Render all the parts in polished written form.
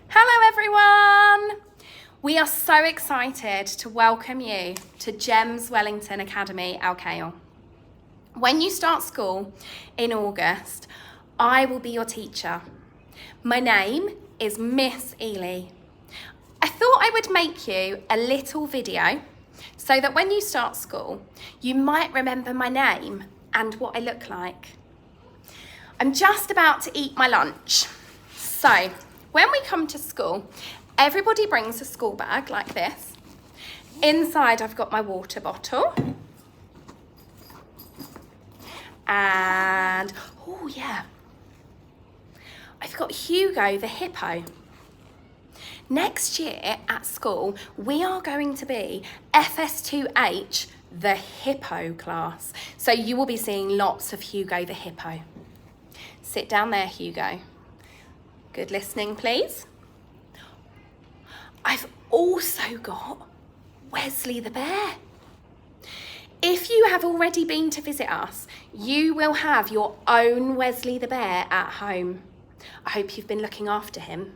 Hello everyone! We are so excited to welcome you to GEMS Wellington Academy, Alcale. When you start school in August, I will be your teacher. My name is Miss Eley. I thought I would make you a little video so that when you start school, you might remember my name and what I look like. I'm just about to eat my lunch. So, when we come to school, everybody brings a school bag like this. Inside, I've got my water bottle. And, oh yeah, I've got Hugo the hippo. Next year at school, we are going to be FS2H the hippo class. So you will be seeing lots of Hugo the hippo. Sit down there, Hugo. Good listening, please. I've also got Wesley the bear. If you have already been to visit us, you will have your own Wesley the bear at home. I hope you've been looking after him.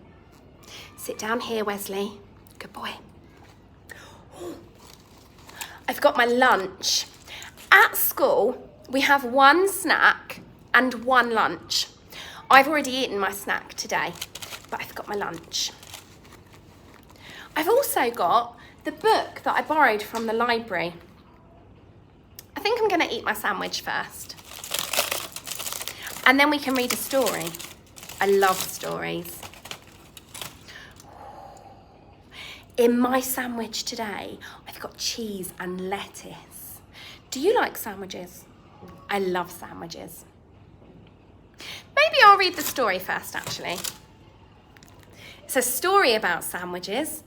Sit down here, Wesley. Good boy. I've got my lunch. At school, we have one snack and one lunch. I've already eaten my snack today, but I've got my lunch. I've also got the book that I borrowed from the library. I think I'm going to eat my sandwich first. And then we can read a story. I love stories. In my sandwich today, I've got cheese and lettuce. Do you like sandwiches? I love sandwiches. Maybe I'll read the story first, actually. It's a story about sandwiches.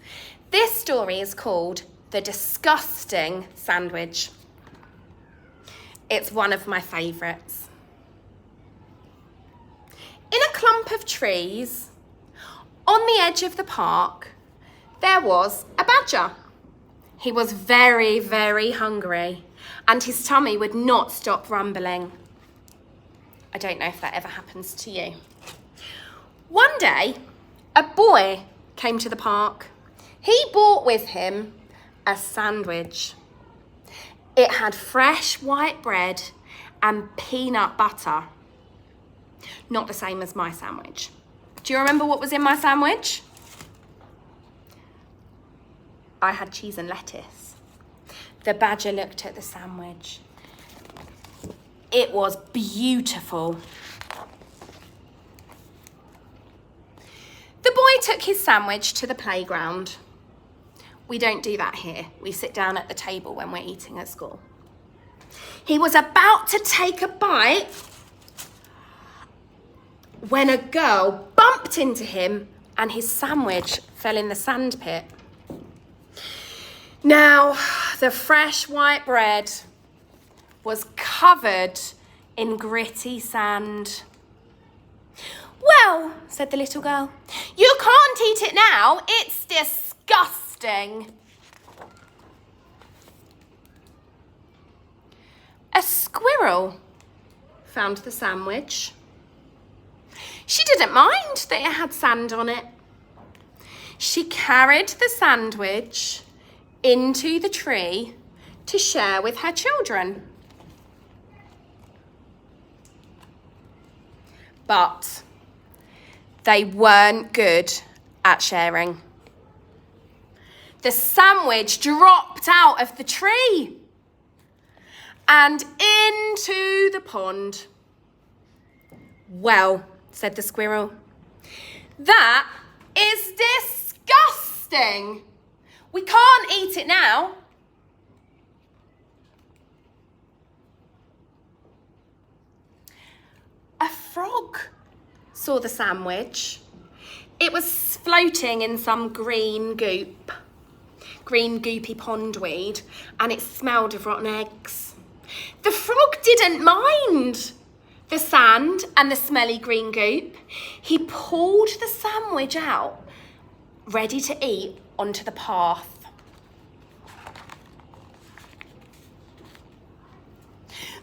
This story is called The Disgusting Sandwich. It's one of my favourites. In a clump of trees, on the edge of the park, there was a badger. He was very, very hungry, and his tummy would not stop rumbling. I don't know if that ever happens to you. One day, a boy came to the park. He brought with him a sandwich. It had fresh white bread and peanut butter. Not the same as my sandwich. Do you remember what was in my sandwich? I had cheese and lettuce. The badger looked at the sandwich. It was beautiful. The boy took his sandwich to the playground. We don't do that here. We sit down at the table when we're eating at school. He was about to take a bite when a girl bumped into him and his sandwich fell in the sandpit. Now, the fresh white bread was covered in gritty sand. "Well," said the little girl, "you can't eat it now. It's disgusting." A squirrel found the sandwich. She didn't mind that it had sand on it. She carried the sandwich into the tree to share with her children. But they weren't good at sharing. The sandwich dropped out of the tree and into the pond. "Well," said the squirrel, "that is disgusting. We can't eat it now." A frog saw the sandwich. It was floating in some green goopy pondweed, and it smelled of rotten eggs. The frog didn't mind the sand and the smelly green goop. He pulled the sandwich out, ready to eat, onto the path.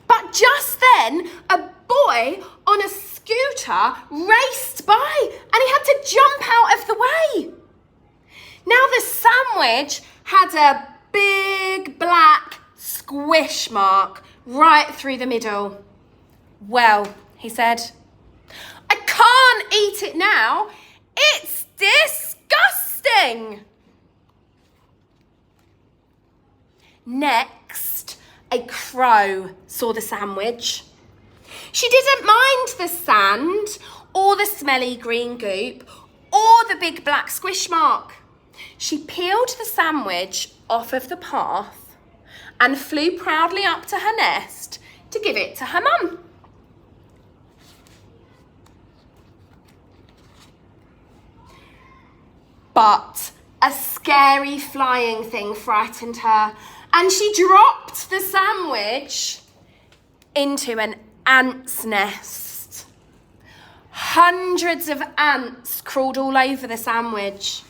But just then, a boy on a scooter raced by and he had to jump out of the way. sandwich had a big black squish mark right through the middle. Well, he said, I can't eat it now. It's disgusting. Next, a crow saw the sandwich. She didn't mind the sand or the smelly green goop or the big black squish mark. She peeled the sandwich off of the path and flew proudly up to her nest to give it to her mum. But a scary flying thing frightened her, and she dropped the sandwich into an ant's nest. Hundreds of ants crawled all over the sandwich.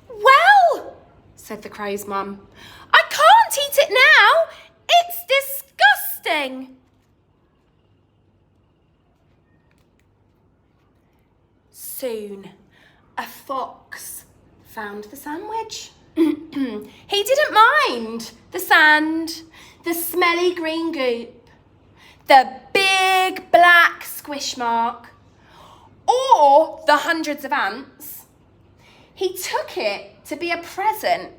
Well, said the crow's mum, I can't eat it now. It's disgusting. Soon, a fox found the sandwich. He didn't mind the sand, the smelly green goop, the big black squish mark, or the hundreds of ants. He took it to be a present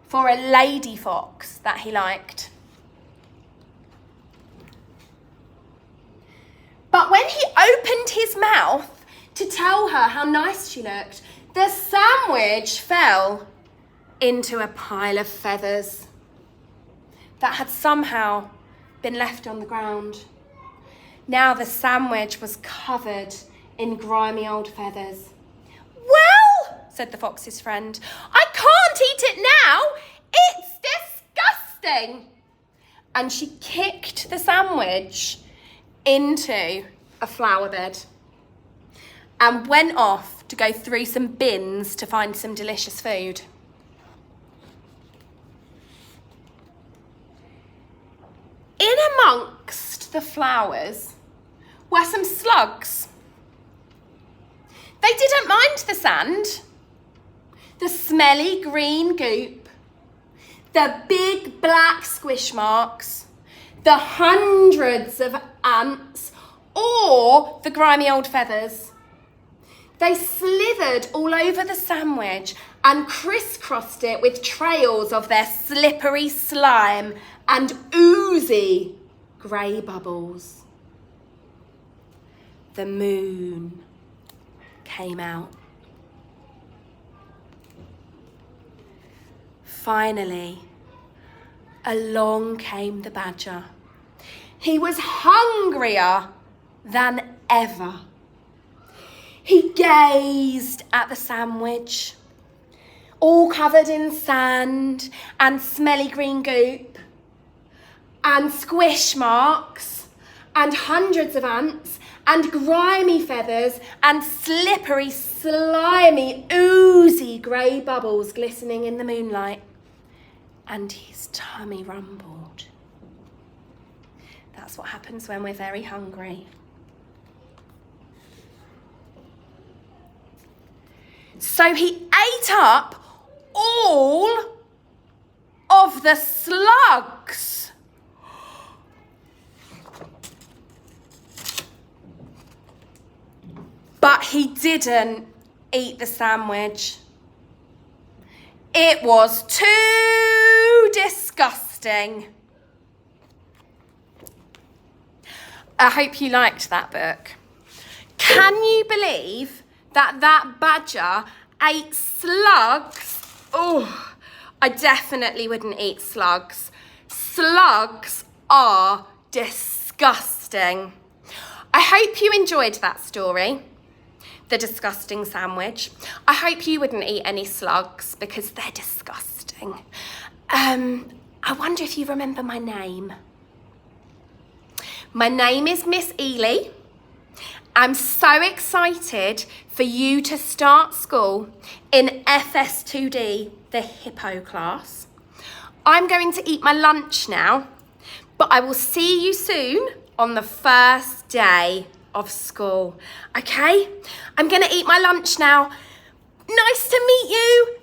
for a lady fox that he liked. But when he opened his mouth to tell her how nice she looked, the sandwich fell into a pile of feathers that had somehow been left on the ground. Now the sandwich was covered in grimy old feathers. Well, said the fox's friend, I can't eat it now. It's disgusting. And she kicked the sandwich into a flower bed and went off to go through some bins to find some delicious food. In amongst the flowers were some slugs. They didn't mind the sand, the smelly green goop, the big black squish marks, the hundreds of ants, or the grimy old feathers. They slithered all over the sandwich and crisscrossed it with trails of their slippery slime and oozy grey bubbles. The moon came out. Finally, along came the badger. He was hungrier than ever. He gazed at the sandwich, all covered in sand and smelly green goop and squish marks and hundreds of ants and grimy feathers and slippery, slimy, oozy grey bubbles glistening in the moonlight. And his tummy rumbled. That's what happens when we're very hungry. So he ate up all of the slugs. But he didn't eat the sandwich. It was too disgusting. I hope you liked that book. Can you believe that badger ate slugs? Oh, I definitely wouldn't eat slugs. Slugs are disgusting. I hope you enjoyed that story, the disgusting sandwich. I hope you wouldn't eat any slugs because they're disgusting. I wonder if you remember my name. My name is Miss Eley. I'm so excited for you to start school in FS2D, the hippo class. I'm going to eat my lunch now, but I will see you soon on the first day of school, okay? I'm going to eat my lunch now. Nice to meet you.